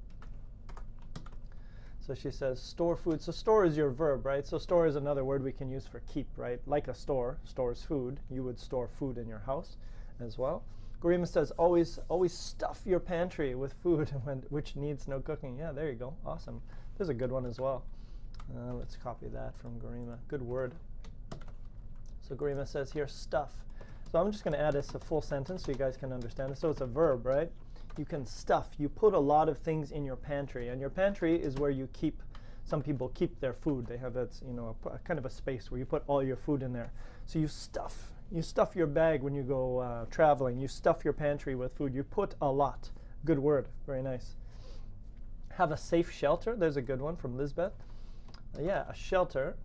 So she says store food. So store is your verb, right? So store is another word we can use for keep, right? Like a store stores food. You would store food in your house as well. Garima says always stuff your pantry with food which needs no cooking. Yeah, there you go. Awesome. There's a good one as well. Let's copy that from Garima. Good word. So Garima says here stuff. So I'm just going to add this a full sentence so you guys can understand it. So it's a verb, right? You can stuff. You put a lot of things in your pantry, and your pantry is where you keep. Some people keep their food. They have that, a kind of a space where you put all your food in there. So you stuff. You stuff your bag when you go traveling. You stuff your pantry with food. You put a lot. Good word. Very nice. Have a safe shelter. There's a good one from Lisbeth. Yeah, a shelter.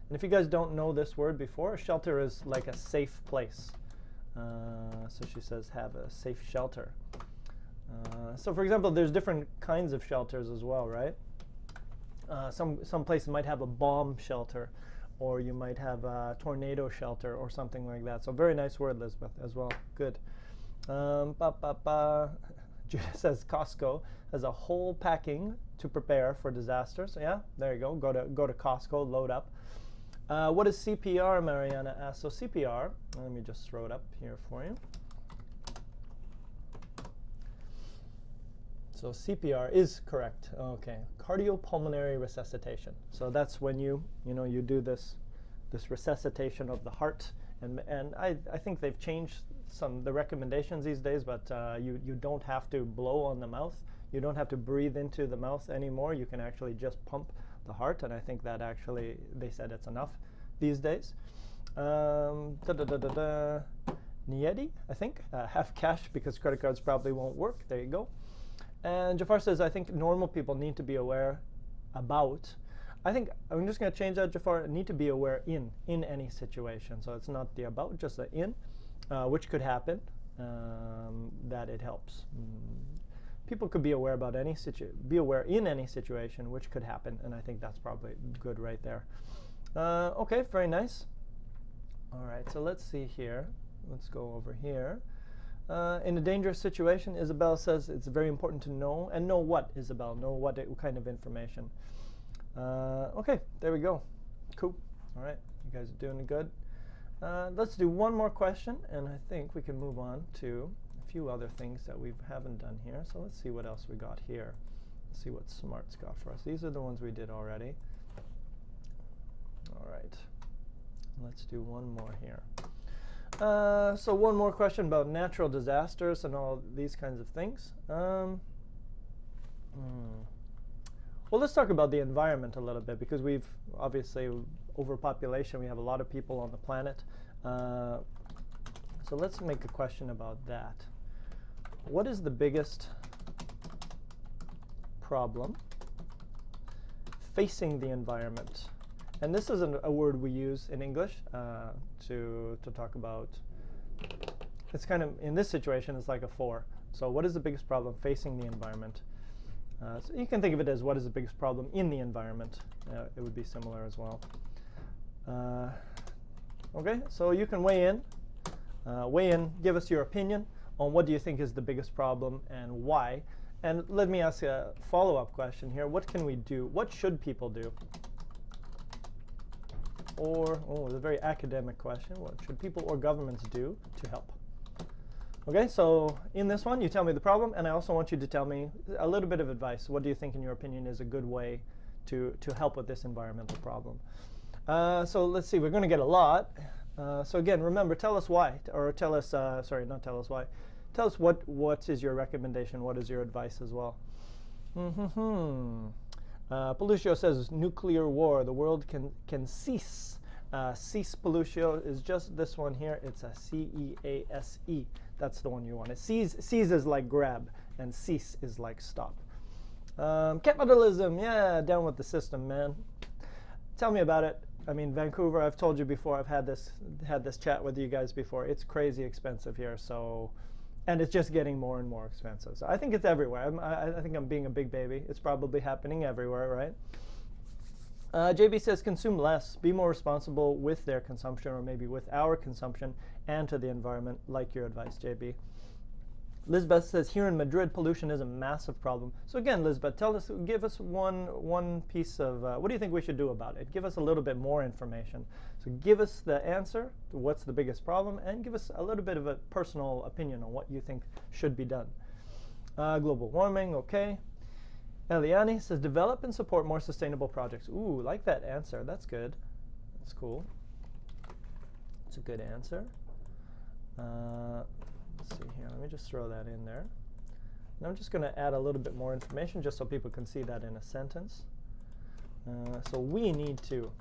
And if you guys don't know this word before, a shelter is like a safe place. So she says have a safe shelter. So for example, there's different kinds of shelters as well, right? Some places might have a bomb shelter, or you might have a tornado shelter or something like that. So very nice word, Elizabeth, as well. Good. Judah says Costco has a whole packing to prepare for disaster. So yeah, there you go. Go to Costco, load up. What is CPR, Mariana asked. So CPR, let me just throw it up here for you. So CPR is correct. Okay, cardiopulmonary resuscitation. So that's when you do this resuscitation of the heart, and I think they've changed the recommendations these days, but you don't have to blow on the mouth. You don't have to breathe into the mouth anymore. You can actually just pump the heart, and I think that actually they said it's enough these days. Niedi, I think, have cash because credit cards probably won't work. There you go. And Jafar says, I think normal people need to be aware about. I think I'm just going to change that, Jafar. Need to be aware in any situation. So it's not the about, just the in, which could happen. That it helps. People could be aware about be aware in any situation, which could happen, and I think that's probably good right there. Okay, very nice. All right, so let's see here. Let's go over here. In a dangerous situation, Isabel says it's very important to know. And know what, Isabel? Know what kind of information. Okay, there we go. Cool. All right, you guys are doing good. Let's do one more question, and I think we can move on to a few other things that we haven't done here. So let's see what else we got here. Let's see what Smart's got for us. These are the ones we did already. All right. Let's do one more here. So one more question about natural disasters and all these kinds of things. Well, let's talk about the environment a little bit, because we've obviously overpopulation. We have a lot of people on the planet. So let's make a question about that. What is the biggest problem facing the environment? And this isn't a word we use in English to talk about. It's kind of, in this situation, it's like a for. So what is the biggest problem facing the environment? So you can think of it as what is the biggest problem in the environment. It would be similar as well. Okay, so you can weigh in, give us your opinion on what do you think is the biggest problem and why. And let me ask a follow-up question here. What can we do? What should people do? Or, it's a very academic question. What should people or governments do to help? Okay, so in this one, you tell me the problem, and I also want you to tell me a little bit of advice. What do you think, in your opinion, is a good way to help with this environmental problem? So let's see, we're going to get a lot. So again, remember, tell us why, or tell us, sorry, not tell us why. Tell us what is your recommendation, what is your advice as well. Pollucio says nuclear war. The world can cease. Cease Pollucio is just this one here. It's a C-E-A-S-E. That's the one you want. Seize is like grab, and cease is like stop. Capitalism, yeah, down with the system, man. Tell me about it. I mean, Vancouver, I've told you before, I've had this chat with you guys before. It's crazy expensive here, so, and it's just getting more and more expensive. So I think it's everywhere. I think I'm being a big baby. It's probably happening everywhere, right? JB says consume less, be more responsible with their consumption, or maybe with our consumption, and to the environment, like your advice, JB. Lisbeth says here in Madrid, pollution is a massive problem. So again, Lisbeth, give us one piece of, what do you think we should do about it? Give us a little bit more information. So give us the answer to what's the biggest problem, and give us a little bit of a personal opinion on what you think should be done. Global warming, okay. Eliani says develop and support more sustainable projects. Ooh, like that answer. That's good. That's cool. It's a good answer. Let's see here. Let me just throw that in there. And I'm just going to add a little bit more information just so people can see that in a sentence. So we need to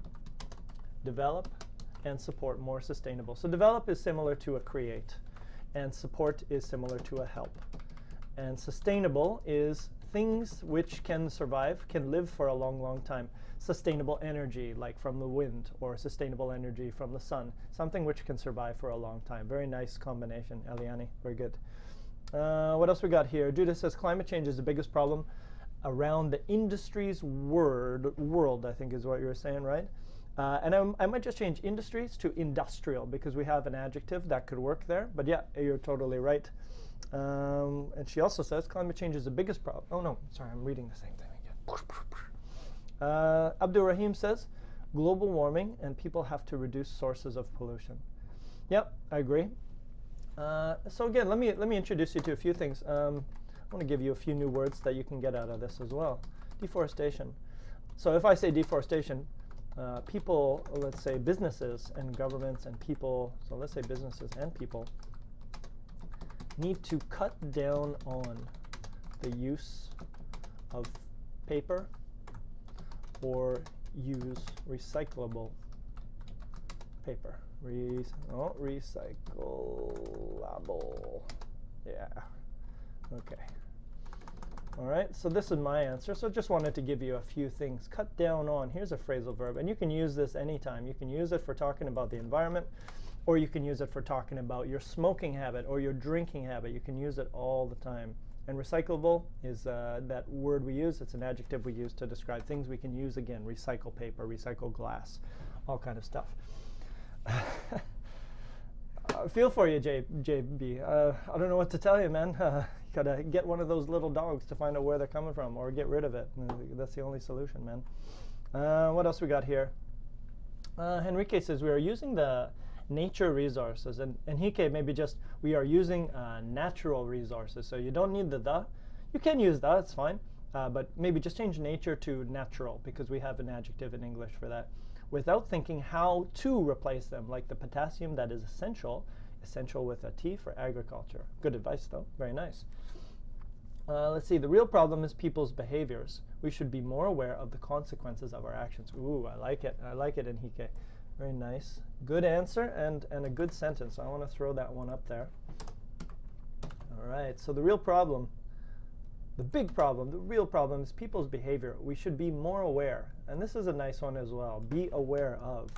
develop and support more sustainable. So develop is similar to a create, and support is similar to a help. And sustainable is things which can survive, can live for a long, long time. Sustainable energy, like from the wind, or sustainable energy from the sun. Something which can survive for a long time. Very nice combination, Eliani. Very good. What else we got here? Judith says climate change is the biggest problem around the industries world, I think is what you were saying, right? And I might just change industries to industrial, because we have an adjective that could work there. But yeah, you're totally right. And she also says climate change is the biggest problem. Oh no, sorry, I'm reading the same thing again. Abdul Rahim says global warming, and people have to reduce sources of pollution. Yep, I agree. So again, let me introduce you to a few things. I want to give you a few new words that you can get out of this as well. Deforestation. So if I say deforestation, people, let's say businesses and governments and people, so let's say businesses and people, need to cut down on the use of paper or use recyclable paper. Recyclable. Yeah. Okay. All right, so this is my answer. So just wanted to give you a few things. Cut down on. Here's a phrasal verb, and you can use this anytime. You can use it for talking about the environment, or you can use it for talking about your smoking habit or your drinking habit. You can use it all the time. And recyclable is that word we use. It's an adjective we use to describe things we can use again. Recycle paper, recycle glass, all kind of stuff. Feel for you, JB. I don't know what to tell you, man. You gotta get one of those little dogs to find out where they're coming from, or get rid of it. That's the only solution, man. What else we got here? Henrique says we are using the nature resources, and Henrique, maybe just we are using natural resources. So you don't need the. You can use that, it's fine. But maybe just change nature to natural, because we have an adjective in English for that, without thinking how to replace them, like the potassium that is essential with a T for agriculture. Good advice, though. Very nice. Let's see. The real problem is people's behaviors. We should be more aware of the consequences of our actions. Ooh, I like it. I like it, Enrique. Very nice. Good answer and a good sentence. I want to throw that one up there. All right. So the real problem, the big problem, the real problem is people's behavior. We should be more aware. And this is a nice one as well. Be aware of.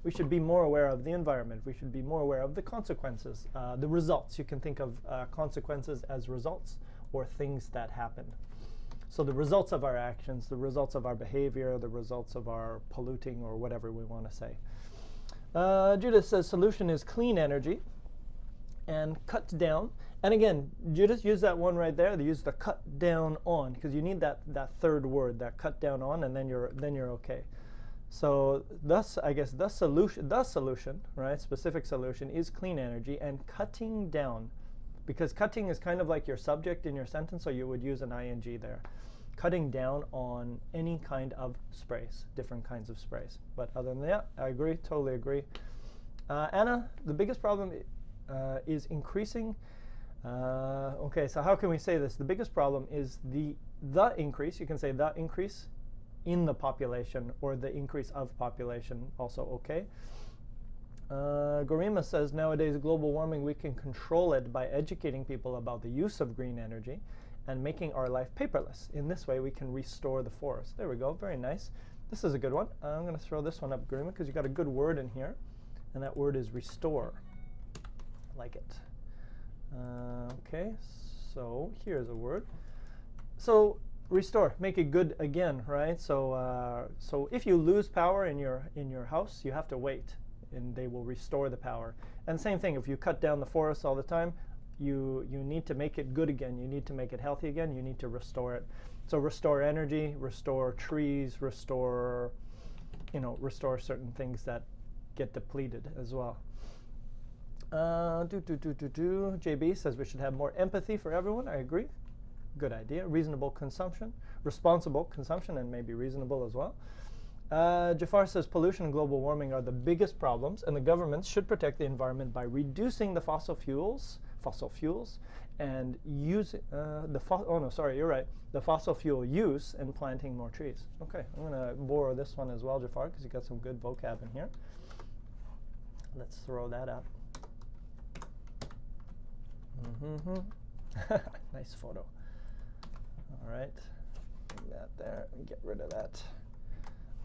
We should be more aware of the environment. We should be more aware of the consequences, the results. You can think of consequences as results or things that happen. So the results of our actions, the results of our behavior, the results of our polluting, or whatever we want to say. Judith says solution is clean energy and cut down. And again, Judith, use that one right there. They use the cut down on, because you need that third word, that cut down on, and then you're okay. So thus, I guess the solution, right? Specific solution is clean energy and cutting down, because cutting is kind of like your subject in your sentence, so you would use an ing there. Cutting down on any kind of sprays, different kinds of sprays. But other than that, I agree, totally agree. Anna, the biggest problem is increasing. Okay, so how can we say this? The biggest problem is the increase. You can say the increase in the population or the increase of population, also okay. Garima says, nowadays global warming, we can control it by educating people about the use of green energy and making our life paperless. In this way, we can restore the forest. There we go, very nice. This is a good one. I'm going to throw this one up, Garima, because you got a good word in here, and that word is restore. I like it. Okay, so here's a word. So restore, make it good again, right? So so if you lose power in your house, you have to wait, and they will restore the power. And same thing, if you cut down the forest all the time, you need to make it good again. You need to make it healthy again. You need to restore it. So restore energy, restore trees, restore, restore certain things that get depleted as well. JB says we should have more empathy for everyone. I agree. Good idea. Reasonable consumption, responsible consumption, and maybe reasonable as well. Jafar says pollution and global warming are the biggest problems, and the governments should protect the environment by reducing the fossil fuels, and use the fossil fuel use and planting more trees. Okay, I'm going to borrow this one as well, Jafar, because you got some good vocab in here. Let's throw that up. Nice photo. All right, bring that there and get rid of that.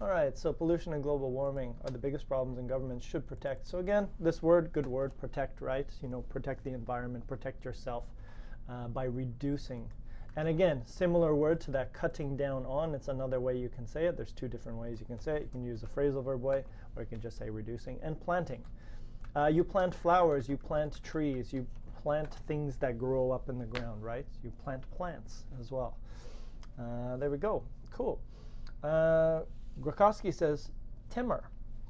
All right, so pollution and global warming are the biggest problems, and governments should protect. So again, this word, good word, protect, right? Protect the environment, protect yourself by reducing. And again, similar word to that cutting down on. It's another way you can say it. There's two different ways you can say it. You can use the phrasal verb way, or you can just say reducing. And planting. You plant flowers, you plant trees, you plant things that grow up in the ground, right? You plant plants as well. There we go. Cool. Grakowski says temor.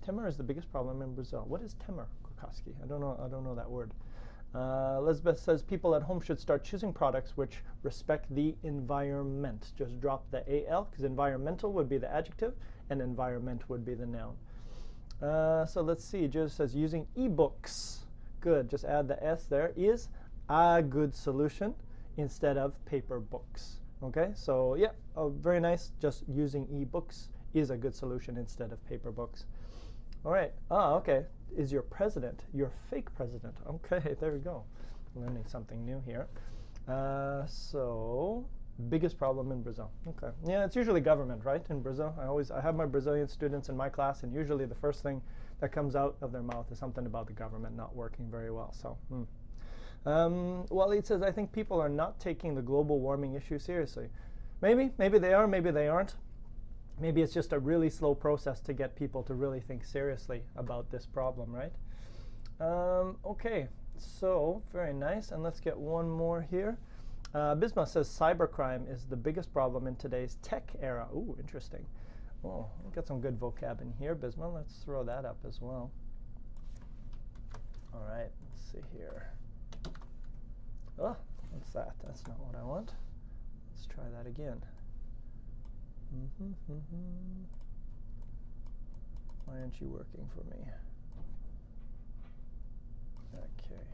Temor is the biggest problem in Brazil. What is temor, Grakowski? I don't know that word. Elizabeth says people at home should start choosing products which respect the environment. Just drop the AL, because environmental would be the adjective and environment would be the noun. So let's see. Jill says using ebooks. Good. Just add the S there. Is a good solution instead of paper books. Okay. So yeah, very nice. Just using ebooks is a good solution instead of paper books. All right. Okay. Is your president your fake president? Okay. There we go. Learning something new here. So biggest problem in Brazil. Okay. Yeah, it's usually government, right? In Brazil, I have my Brazilian students in my class, and usually the first thing that comes out of their mouth is something about the government not working very well. So, Waleed says, I think people are not taking the global warming issue seriously. Maybe they are, maybe they aren't. Maybe it's just a really slow process to get people to really think seriously about this problem, right? Okay, so very nice. And let's get one more here. Bisma says cybercrime is the biggest problem in today's tech era. Ooh, interesting. Oh, we'll get some good vocab in here, Bisma. Let's throw that up as well. All right, let's see here. Oh, what's that? That's not what I want. Let's try that again. Why aren't you working for me? Okay.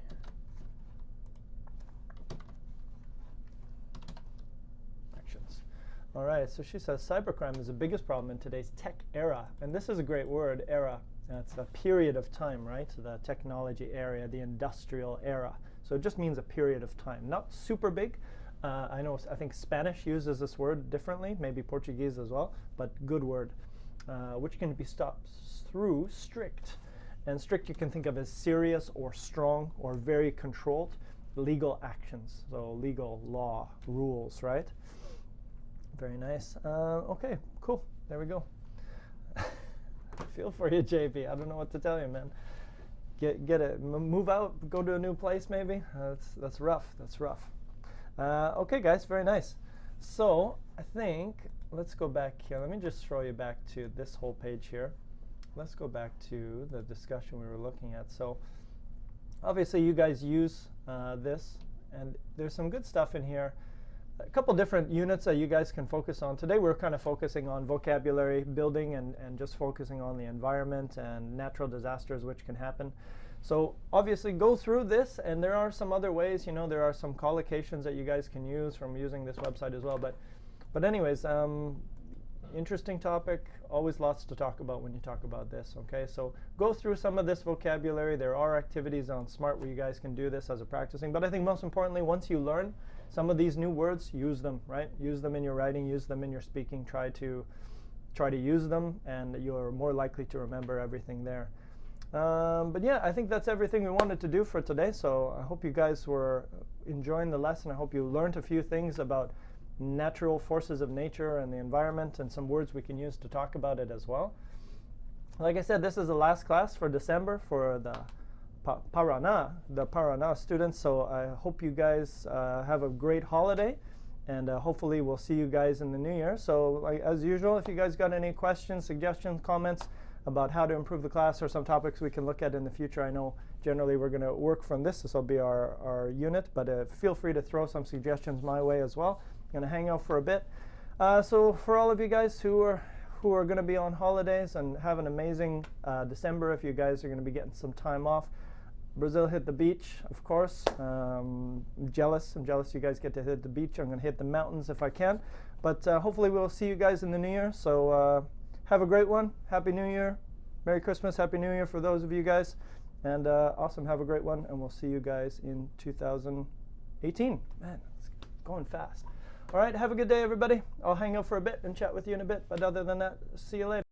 Actions. All right, so she says cybercrime is the biggest problem in today's tech era. And this is a great word, era. It's a period of time, right? The technology area, the industrial era. So it just means a period of time. Not super big. I think Spanish uses this word differently, maybe Portuguese as well, but good word, which can be stopped through strict. And strict you can think of as serious or strong or very controlled legal actions. So legal, law, rules, right? Very nice. Okay, cool. There we go. I feel for you, JP. I don't know what to tell you, man. Get it. Move out. Go to a new place, maybe. That's rough. That's rough. Okay, guys. Very nice. So I think let's go back here. Let me just throw you back to this whole page here. Let's go back to the discussion we were looking at. So obviously, you guys use this, and there's some good stuff in here. A couple different units that you guys can focus on. Today we're kind of focusing on vocabulary building and just focusing on the environment and natural disasters which can happen. So obviously go through this, and there are some other ways, there are some collocations that you guys can use from using this website as well. But anyways, Interesting topic, always lots to talk about when you talk about this, okay? So go through some of this vocabulary. There are activities on Smrt where you guys can do this as a practicing, but I think most importantly, once you learn some of these new words, use them, right? Use them in your writing, use them in your speaking, try to use them, and you're more likely to remember everything there. But yeah, I think that's everything we wanted to do for today, so I hope you guys were enjoying the lesson. I hope you learned a few things about natural forces of nature and the environment, and some words we can use to talk about it as well. Like I said, this is the last class for December for the Parana students, so I hope you guys have a great holiday, and hopefully we'll see you guys in the new year. So as usual, if you guys got any questions, suggestions, comments about how to improve the class or some topics we can look at in the future, I know generally we're going to work from this. This will be our unit, but feel free to throw some suggestions my way as well. I'm going to hang out for a bit. So for all of you guys who are going to be on holidays, and have an amazing December if you guys are going to be getting some time off. Brazil hit the beach, of course. I'm jealous you guys get to hit the beach. I'm going to hit the mountains if I can. But hopefully we'll see you guys in the new year. So have a great one. Happy New Year. Merry Christmas. Happy New Year for those of you guys. And awesome. Have a great one. And we'll see you guys in 2018. Man, it's going fast. All right. Have a good day, everybody. I'll hang out for a bit and chat with you in a bit. But other than that, see you later.